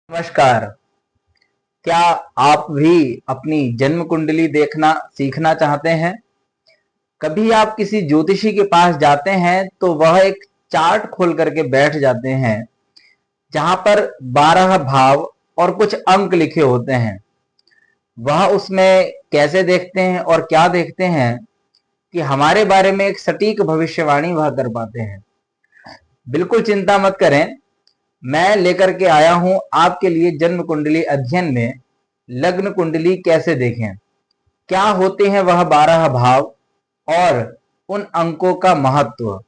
नमस्कार। क्या आप भी अपनी जन्म कुंडली देखना सीखना चाहते हैं? कभी आप किसी ज्योतिषी के पास जाते हैं तो वह एक चार्ट खोल करके बैठ जाते हैं जहां पर 12 भाव और कुछ अंक लिखे होते हैं। वह उसमें कैसे देखते हैं और क्या देखते हैं कि हमारे बारे में एक सटीक भविष्यवाणी वह कर पाते हैं। बिल्कुल चिंता मत करें, मैं लेकर के आया हूं आपके लिए जन्म कुंडली अध्ययन में लग्न कुंडली कैसे देखें, क्या होते हैं वह 12 भाव और उन अंकों का महत्व।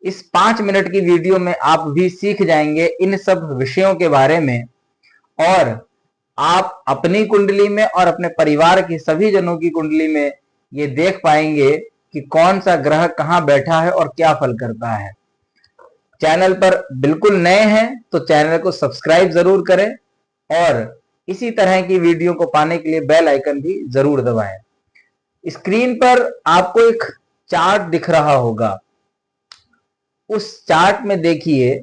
इस 5 मिनट की वीडियो में आप भी सीख जाएंगे इन सब विषयों के बारे में और आप अपनी कुंडली में और अपने परिवार के सभी जनों की कुंडली में ये देख पाएंगे कि कौन सा ग्रह कहां बैठा है और क्या फल करता है। चैनल पर बिल्कुल नए हैं तो चैनल को सब्सक्राइब जरूर करें और इसी तरह की वीडियो को पाने के लिए बेल आइकन भी जरूर दबाएं। स्क्रीन पर आपको एक चार्ट दिख रहा होगा, उस चार्ट में देखिए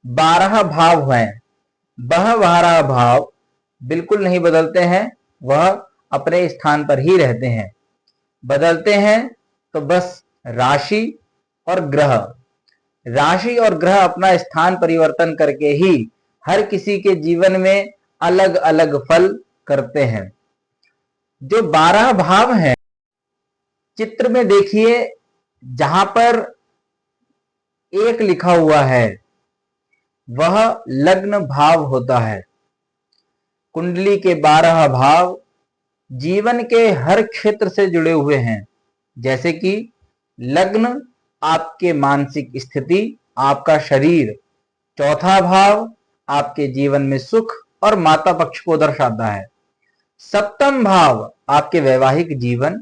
12 भाव हैं। वह 12 भाव बिल्कुल नहीं बदलते हैं, वह अपने स्थान पर ही रहते हैं। बदलते हैं तो बस राशि और ग्रह। राशि और ग्रह अपना स्थान परिवर्तन करके ही हर किसी के जीवन में अलग अलग फल करते हैं। जो 12 भाव हैं, चित्र में देखिए जहां पर एक लिखा हुआ है वह लग्न भाव होता है। कुंडली के 12 भाव जीवन के हर क्षेत्र से जुड़े हुए हैं, जैसे कि लग्न आपके मानसिक स्थिति, आपका शरीर। चौथा भाव आपके जीवन में सुख और माता पक्ष को दर्शाता है। सप्तम भाव आपके वैवाहिक जीवन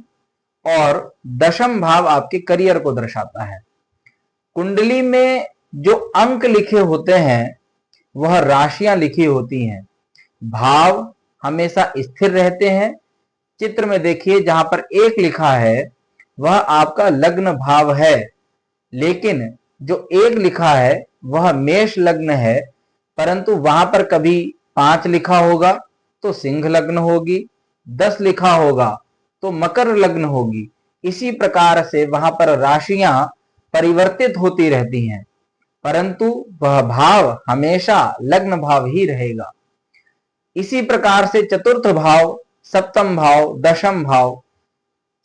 और दशम भाव आपके करियर को दर्शाता है। कुंडली में जो अंक लिखे होते हैं वह राशियां लिखी होती हैं। भाव हमेशा स्थिर रहते हैं। चित्र में देखिए जहां पर एक लिखा है वह आपका लग्न भाव है, लेकिन जो एक लिखा है वह मेष लग्न है, परंतु वहां पर कभी 5 लिखा होगा तो सिंह लग्न होगी, 10 लिखा होगा तो मकर लग्न होगी। इसी प्रकार से वहां पर राशियां परिवर्तित होती रहती हैं, परंतु वह भाव हमेशा लग्न भाव ही रहेगा। इसी प्रकार से चतुर्थ भाव, सप्तम भाव, दशम भाव,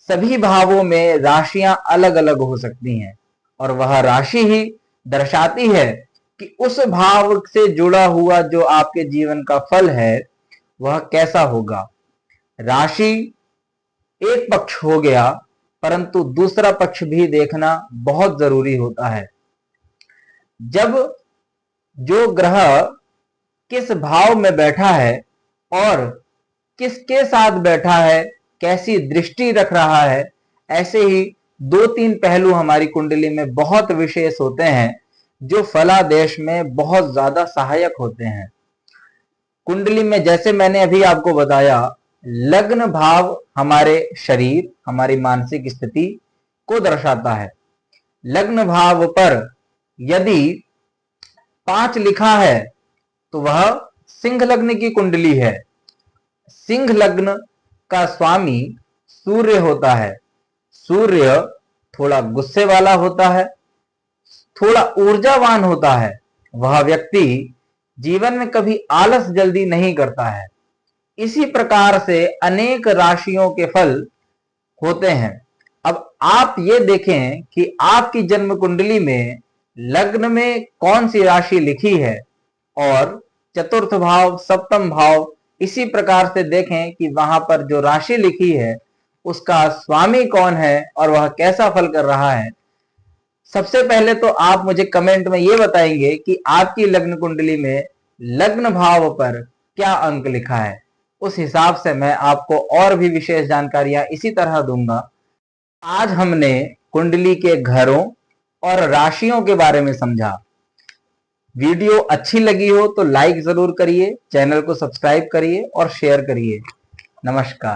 सभी भावों में राशियां अलग अलग हो सकती हैं और वह राशि ही दर्शाती है कि उस भाव से जुड़ा हुआ जो आपके जीवन का फल है वह कैसा होगा। राशि एक पक्ष हो गया, परंतु दूसरा पक्ष भी देखना बहुत जरूरी होता है। जब जो ग्रह किस भाव में बैठा है और किसके साथ बैठा है, कैसी दृष्टि रख रहा है, ऐसे ही 2-3 पहलू हमारी कुंडली में बहुत विशेष होते हैं जो फलादेश में बहुत ज्यादा सहायक होते हैं। कुंडली में जैसे मैंने अभी आपको बताया, लग्न भाव हमारे शरीर, हमारी मानसिक स्थिति को दर्शाता है। लग्न भाव पर यदि 5 लिखा है तो वह सिंह लग्न की कुंडली है। सिंह लग्न का स्वामी सूर्य होता है। सूर्य थोड़ा गुस्से वाला होता है, थोड़ा ऊर्जावान होता है। वह व्यक्ति जीवन में कभी आलस जल्दी नहीं करता है। इसी प्रकार से अनेक राशियों के फल होते हैं। अब आप ये देखें कि आपकी जन्म कुंडली में लग्न में कौन सी राशि लिखी है और चतुर्थ भाव, सप्तम भाव, इसी प्रकार से देखें कि वहां पर जो राशि लिखी है उसका स्वामी कौन है और वह कैसा फल कर रहा है। सबसे पहले तो आप मुझे कमेंट में ये बताएंगे कि आपकी लग्न कुंडली में लग्न भाव पर क्या अंक लिखा है। उस हिसाब से मैं आपको और भी विशेष जानकारियां इसी तरह दूंगा। आज हमने कुंडली के घरों और राशियों के बारे में समझा। वीडियो अच्छी लगी हो तो लाइक जरूर करिए, चैनल को सब्सक्राइब करिए और शेयर करिए। नमस्कार।